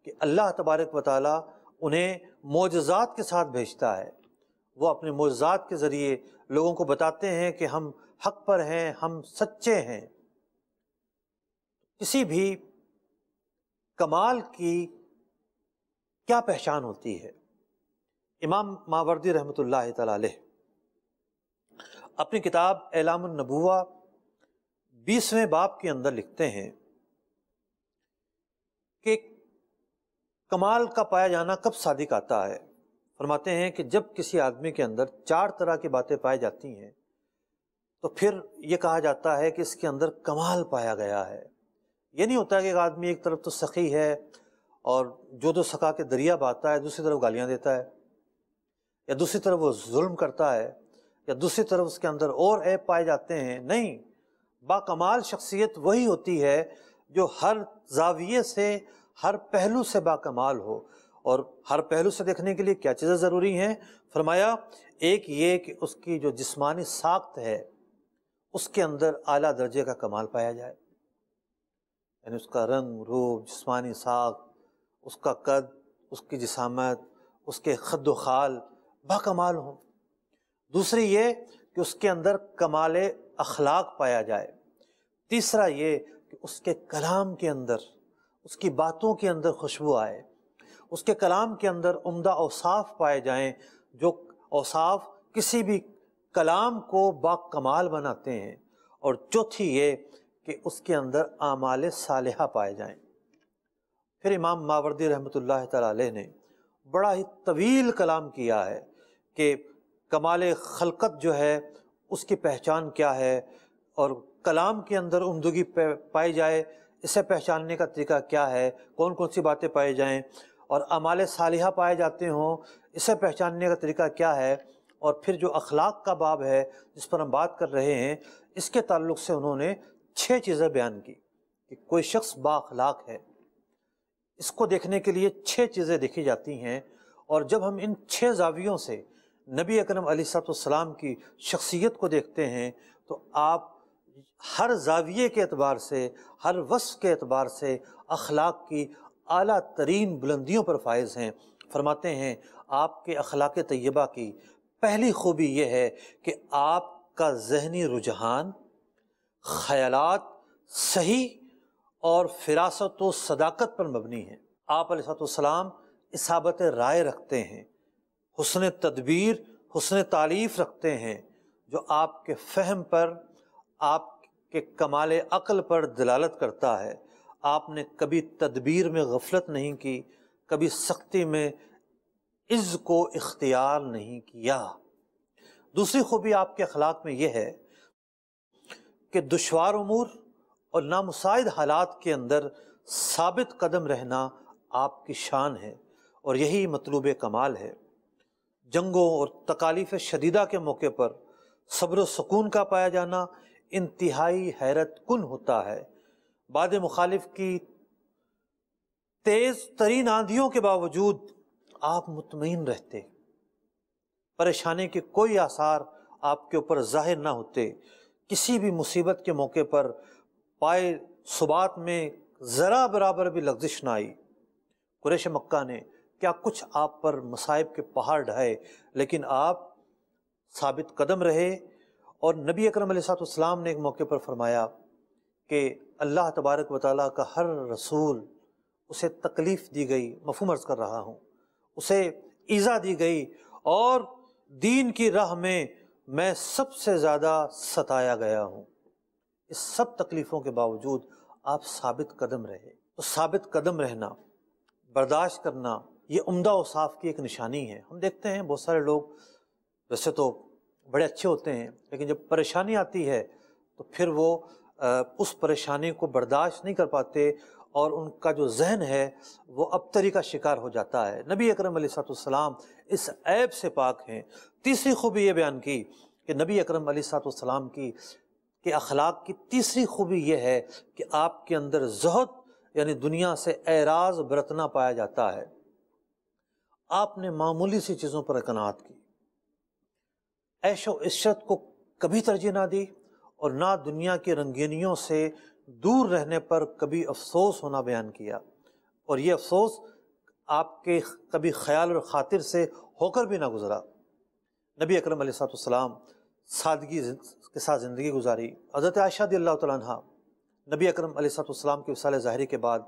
کہ اللہ تبارک و تعالیٰ انہیں معجزات کے ساتھ بھیجتا ہے۔ وہ اپنے معجزات کے ذریعے لوگوں کو بتاتے ہیں کہ ہم حق پر ہیں، ہم سچے ہیں۔ کسی بھی کمال کی کیا پہچان ہوتی ہے؟ امام ماوردی رحمۃ اللہ تعالی علیہ اپنی کتاب اعلام النبوہ 20ویں باب کے اندر لکھتے ہیں کہ کمال کا پایا جانا کب صادق آتا ہے۔ فرماتے ہیں کہ جب کسی آدمی کے اندر 4 طرح کی باتیں پائی جاتی ہیں تو پھر یہ کہا جاتا ہے کہ اس کے اندر کمال پایا گیا ہے۔ یہ نہیں ہوتا کہ ایک آدمی ایک طرف تو سخی ہے اور جو سخا کے دریا بہاتا ہے، دوسری طرف گالیاں دیتا ہے، یا دوسری طرف وہ ظلم کرتا ہے، یا دوسری طرف اس کے اندر اور عیب پائے جاتے ہیں۔ نہیں، با کمال شخصیت وہی ہوتی ہے جو ہر زاویے سے، ہر پہلو سے با کمال ہو۔ اور ہر پہلو سے دیکھنے کے لیے کیا چیزیں ضروری ہیں؟ فرمایا ایک یہ کہ اس کی جو جسمانی ساخت ہے اس کے اندر اعلیٰ درجے کا کمال پایا جائے، یعنی اس کا رنگ روپ، جسمانی ساخت، اس کا قد، اس کی جسامت، اس کے خد و خال با کمال ہوں۔ دوسری یہ کہ اس کے اندر کمال اخلاق پایا جائے۔ تیسرا یہ کہ اس کے کلام کے اندر، اس کی باتوں کے اندر خوشبو آئے، اس کے کلام کے اندر عمدہ اوصاف پائے جائیں، جو اوصاف کسی بھی کلام کو با کمال بناتے ہیں۔ اور چوتھی یہ کہ اس کے اندر اعمال صالحہ پائے جائیں۔ پھر امام ماوردی رحمۃ اللہ تعالی علیہ نے بڑا ہی طویل کلام کیا ہے کہ کمال خلقت جو ہے اس کی پہچان کیا ہے، اور کلام کے اندر عمدگی پائی جائے اسے پہچاننے کا طریقہ کیا ہے، کون کون سی باتیں پائی جائیں، اور اعمال صالحہ پائے جاتے ہوں اسے پہچاننے کا طریقہ کیا ہے۔ اور پھر جو اخلاق کا باب ہے جس پر ہم بات کر رہے ہیں، اس کے تعلق سے انہوں نے 6 چیزیں بیان کی کہ کوئی شخص با اخلاق ہے، اس کو دیکھنے کے لیے 6 چیزیں دیکھی جاتی ہیں۔ اور جب ہم ان 6 زاویوں سے نبی اکرم علیہ الصلوۃ والسلام کی شخصیت کو دیکھتے ہیں تو آپ ہر زاویے کے اعتبار سے، ہر وصف کے اعتبار سے اخلاق کی اعلیٰ ترین بلندیوں پر فائز ہیں۔ فرماتے ہیں آپ کے اخلاق طیبہ کی پہلی خوبی یہ ہے کہ آپ کا ذہنی رجحان، خیالات صحیح اور فراست و صداقت پر مبنی ہیں۔ آپ علیہ السلام اصابت رائے رکھتے ہیں، حسن تدبیر، حسن تالیف رکھتے ہیں، جو آپ کے فہم پر، آپ کے کمال عقل پر دلالت کرتا ہے۔ آپ نے کبھی تدبیر میں غفلت نہیں کی، کبھی سختی میں عز کو اختیار نہیں کیا۔ دوسری خوبی آپ کے اخلاق میں یہ ہے کہ دشوار امور اور نامساعد حالات کے اندر ثابت قدم رہنا آپ کی شان ہے، اور یہی مطلوب کمال ہے۔ جنگوں اور تکالیف شدیدہ کے موقع پر صبر و سکون کا پایا جانا انتہائی حیرت کن ہوتا ہے۔ بعد مخالف کی تیز ترین آندھیوں کے باوجود آپ مطمئن رہتے، پریشانی کے کوئی آثار آپ کے اوپر ظاہر نہ ہوتے، کسی بھی مصیبت کے موقع پر پائے ثبات میں ذرا برابر بھی لغزش نہ آئی۔ قریش مکہ نے کیا کچھ آپ پر مصائب کے پہاڑ ڈھائے، لیکن آپ ثابت قدم رہے۔ اور نبی اکرم علیہ السلام نے ایک موقع پر فرمایا کہ اللہ تبارک و تعالیٰ کا ہر رسول اسے تکلیف دی گئی، مفہوم عرض کر رہا ہوں، اسے ایذا دی گئی، اور دین کی راہ میں سب سے زیادہ ستایا گیا ہوں۔ اس سب تکلیفوں کے باوجود آپ ثابت قدم رہے۔ تو ثابت قدم رہنا، برداشت کرنا، یہ عمدہ اوصاف کی ایک نشانی ہے۔ ہم دیکھتے ہیں بہت سارے لوگ ویسے تو بڑے اچھے ہوتے ہیں، لیکن جب پریشانی آتی ہے تو پھر وہ اس پریشانی کو برداشت نہیں کر پاتے، اور ان کا جو ذہن ہے وہ ابتری کا شکار ہو جاتا ہے۔ نبی اکرم علیہ السلام اس عیب سے پاک ہیں۔ تیسری خوبی یہ بیان کی کہ نبی اکرم علیہ السلام کے اخلاق کی تیسری خوبی یہ ہے کہ آپ کے اندر زہد یعنی دنیا سے اعراض برتنا پایا جاتا ہے۔ آپ نے معمولی سی چیزوں پر قناعت کی، عیش و عشرت کو کبھی ترجیح نہ دی، اور نہ دنیا کی رنگینیوں سے دور رہنے پر کبھی افسوس ہونا بیان کیا، اور یہ افسوس آپ کے کبھی خیال اور خاطر سے ہو کر بھی نہ گزرا۔ نبی اکرم علیہ السلام سادگی کے ساتھ زندگی گزاری۔ حضرت عائشہ رضی اللہ تعالیٰ عنہ نبی اکرم علیہ السلام کے وصال ظاہری کے بعد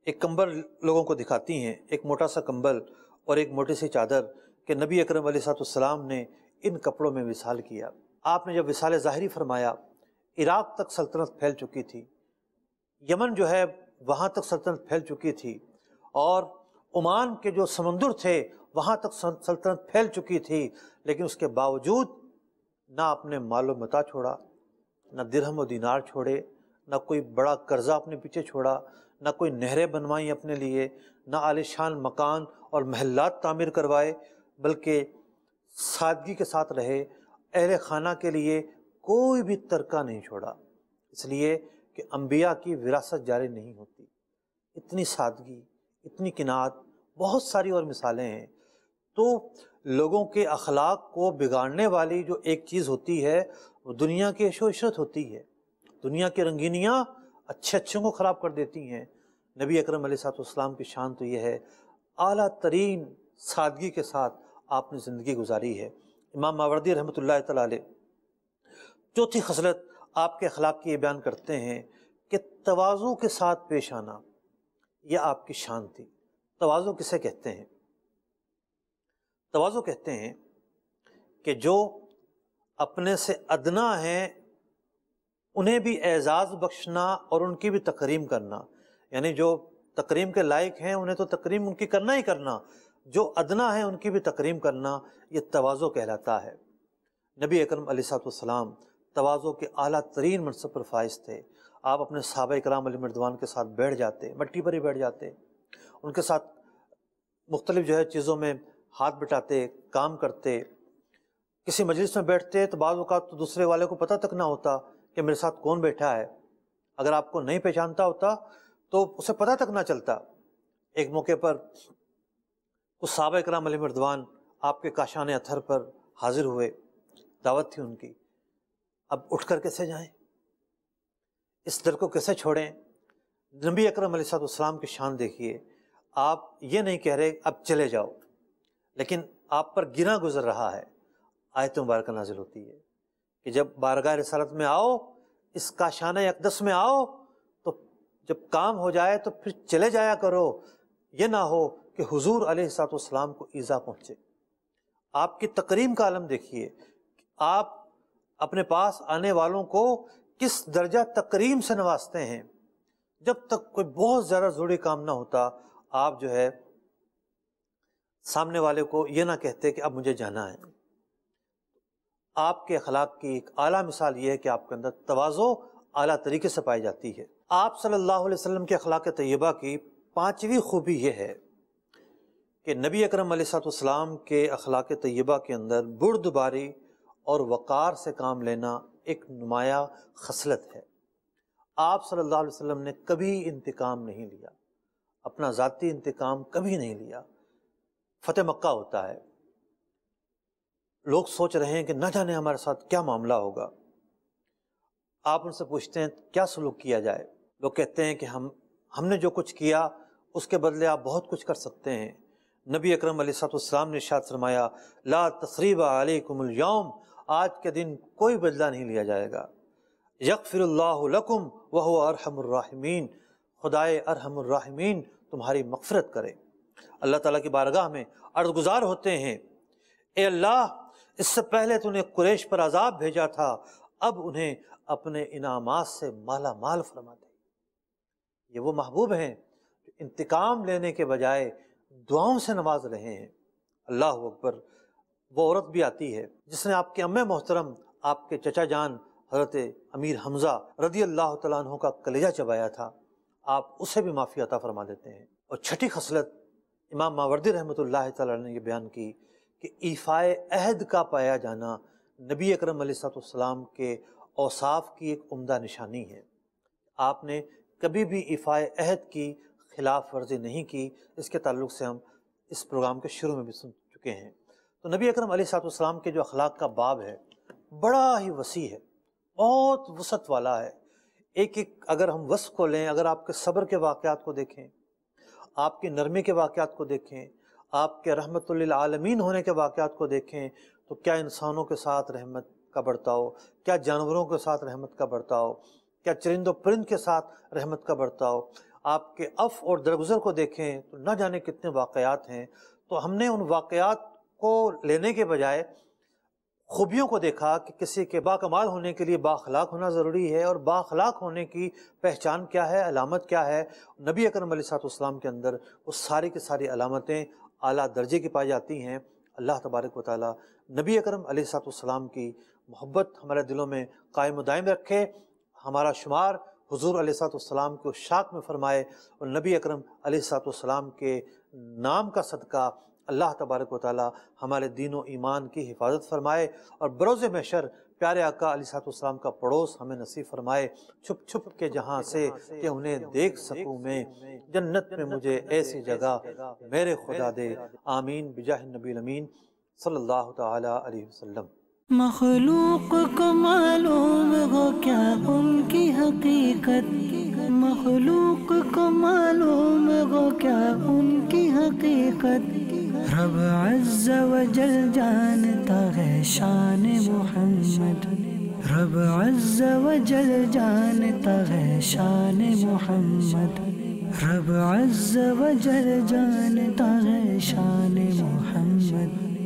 ایک کمبل لوگوں کو دکھاتی ہیں، ایک موٹا سا کمبل اور ایک موٹی سی چادر، کہ نبی اکرم علیہ السلام نے ان کپڑوں میں وصال کیا۔ آپ نے جب وصال ظاہری فرمایا، عراق تک سلطنت پھیل چکی تھی، یمن جو ہے وہاں تک سلطنت پھیل چکی تھی، اور عمان کے جو سمندر تھے وہاں تک سلطنت پھیل چکی تھی، لیکن اس کے باوجود نہ آپ نے مال و متاع چھوڑا، نہ درہم و دینار چھوڑے، نہ کوئی بڑا قرضہ اپنے پیچھے چھوڑا، نہ کوئی نہریں بنوائیں اپنے لیے، نہ عالیشان مکان اور محلات تعمیر کروائے، بلکہ سادگی کے ساتھ رہے۔ اہل خانہ کے لیے کوئی بھی ترکہ نہیں چھوڑا، اس لیے کہ انبیاء کی وراثت جاری نہیں ہوتی۔ اتنی سادگی، اتنی قناعت، بہت ساری اور مثالیں ہیں۔ تو لوگوں کے اخلاق کو بگاڑنے والی جو ایک چیز ہوتی ہے وہ دنیا کی عیش و عشرت ہوتی ہے۔ دنیا کی رنگینیاں اچھے اچھوں کو خراب کر دیتی ہیں۔ نبی اکرم علیہ السلام کی شان تو یہ ہے، اعلیٰ ترین سادگی کے ساتھ آپ نے زندگی گزاری ہے۔ امام ماوردی رحمۃ اللہ تعالیٰ علیہ چوتھی خصلت آپ کے اخلاق کی یہ بیان کرتے ہیں کہ تواضع کے ساتھ پیش آنا، یہ آپ کی شان تھی۔ تواضع کسے کہتے ہیں؟ تواضع کہتے ہیں کہ جو اپنے سے ادنا ہیں انہیں بھی اعزاز بخشنا اور ان کی بھی تکریم کرنا، یعنی جو تکریم کے لائق ہیں انہیں تو تکریم ان کی کرنا ہی کرنا، جو ادنا ہیں ان کی بھی تکریم کرنا، یہ تواضع کہلاتا ہے۔ نبی اکرم علیہ السلام تواضع کے اعلیٰ ترین منصب پر فائز تھے۔ آپ اپنے صحابہ کرام علیہ مردوان کے ساتھ بیٹھ جاتے، مٹی پر ہی بیٹھ جاتے، ان کے ساتھ مختلف جو ہے چیزوں میں ہاتھ بٹاتے، کام کرتے۔ کسی مجلس میں بیٹھتے تو بعض اوقات تو دوسرے والے کو پتہ تک نہ ہوتا کہ میرے ساتھ کون بیٹھا ہے، اگر آپ کو نہیں پہچانتا ہوتا تو اسے پتہ تک نہ چلتا۔ ایک موقع پر کچھ صحابہ کرام علیہ مردوان آپ کے کاشان اطہر پر حاضر ہوئے، دعوت تھی ان کی۔ اب اٹھ کر کیسے جائیں، اس در کو کیسے چھوڑیں؟ نبی اکرم علیہ السلام کی شان دیکھیے، آپ یہ نہیں کہہ رہے اب چلے جاؤ، لیکن آپ پر گرا گزر رہا ہے۔ آیت مبارکہ نازل ہوتی ہے کہ جب بارگاہ رسالت میں آؤ، اس کاشانہ اقدس میں آؤ، تو جب کام ہو جائے تو پھر چلے جایا کرو، یہ نہ ہو کہ حضور علیہ السلام کو ایذا پہنچے۔ آپ کی تکریم کا عالم دیکھیے، آپ اپنے پاس آنے والوں کو کس درجہ تکریم سے نوازتے ہیں. جب تک کوئی بہت زیادہ ضروری کام نہ ہوتا آپ جو ہے سامنے والے کو یہ نہ کہتے کہ اب مجھے جانا ہے. آپ کے اخلاق کی ایک اعلیٰ مثال یہ ہے کہ آپ کے اندر تواضع اعلیٰ طریقے سے پائی جاتی ہے. آپ صلی اللہ علیہ وسلم کے اخلاق طیبہ کی 5ویں خوبی یہ ہے کہ نبی اکرم علیہ السلام کے اخلاق طیبہ کے اندر بردباری اور وقار سے کام لینا ایک نمایاں خصلت ہے. آپ صلی اللہ علیہ وسلم نے کبھی انتقام نہیں لیا، اپنا ذاتی انتقام کبھی نہیں لیا. فتح مکہ ہوتا ہے، لوگ سوچ رہے ہیں کہ نہ جانے ہمارے ساتھ کیا معاملہ ہوگا. آپ ان سے پوچھتے ہیں کیا سلوک کیا جائے. لوگ کہتے ہیں کہ ہم نے جو کچھ کیا اس کے بدلے آپ بہت کچھ کر سکتے ہیں. نبی اکرم علیہ السلام نے ارشاد فرمایا لا تثریب علیکم اليوم، آج کے دن کوئی بدلہ نہیں لیا جائے گا. یغفر اللہ لکم وہو ارحم الراحمین، خدائے ارحم الراحمین تمہاری مغفرت کرے. اللہ تعالیٰ کی بارگاہ میں عرض گزار ہوتے ہیں اے اللہ، اس سے پہلے تو نے قریش پر عذاب بھیجا تھا، اب انہیں اپنے انعامات سے مالا مال فرما دے. یہ وہ محبوب ہیں جو انتقام لینے کے بجائے دعاؤں سے نواز رہے ہیں. اللہ اکبر. وہ عورت بھی آتی ہے جس نے آپ کے امّ محترم، آپ کے چچا جان حضرت امیر حمزہ رضی اللہ تعالیٰ عنہ کا کلیجہ چبایا تھا، آپ اسے بھی معافی عطا فرما دیتے ہیں. اور چھٹی خصلت امام ماوردی رحمۃ اللہ تعالیٰ نے یہ بیان کی کہ ایفائے عہد کا پایا جانا نبی اکرم علیہ السلام کے اوصاف کی ایک عمدہ نشانی ہے. آپ نے کبھی بھی ایفائے عہد کی خلاف ورزی نہیں کی. اس کے تعلق سے ہم اس پروگرام کے شروع میں بھی سن چکے ہیں. تو نبی اکرم علیہ السلام کے جو اخلاق کا باب ہے بڑا ہی وسیع ہے، بہت وسعت والا ہے. ایک اگر ہم وصف کو لیں، اگر آپ کے صبر کے واقعات کو دیکھیں، آپ کی نرمی کے واقعات کو دیکھیں، آپ کے رحمت للعالمین ہونے کے واقعات کو دیکھیں، تو کیا انسانوں کے ساتھ رحمت کا برتاؤ، کیا جانوروں کے ساتھ رحمت کا برتاؤ، کیا چرند و پرند کے ساتھ رحمت کا برتاؤ. آپ کے عفو اور درگزر کو دیکھیں تو نہ جانے کتنے واقعات ہیں. تو ہم نے ان واقعات کو لینے کے بجائے خوبیوں کو دیکھا کہ کسی کے باکمال ہونے کے لیے بااخلاق ہونا ضروری ہے، اور بااخلاق ہونے کی پہچان کیا ہے، علامت کیا ہے. نبی اکرم علیہ السلام کے اندر وہ ساری کی ساری علامتیں اعلیٰ درجے کی پائی جاتی ہیں. اللہ تبارک و تعالیٰ نبی اکرم علیہ السلام کی محبت ہمارے دلوں میں قائم و دائم رکھے، ہمارا شمار حضور علیہ السلام کے شاق میں فرمائے، اور نبی اکرم علیہ السلام کے نام کا صدقہ اللہ تبارک و تعالیٰ ہمارے دین و ایمان کی حفاظت فرمائے، اور بروز محشر پیارے آقا علیہ السلام کا پڑوس ہمیں نصیب فرمائے. چھپ چھپ کے جہاں سے کہ انہیں دیکھ سکوں میں، جنت میں مجھے ایسی جگہ میرے خدا دے. آمین بجاہ النبی الامین صلی اللہ تعالی علیہ وسلم. مخلوق کو معلوم ہو کیا ان کی حقیقت، مخلوق کو معلوم ہو کیا ان کی حقیقت. رب عز و جل جانتا ہے شان محمد، رب عز و جل جانتا ہے شان محمد، رب عز و جل جانتا ہے شان محمد.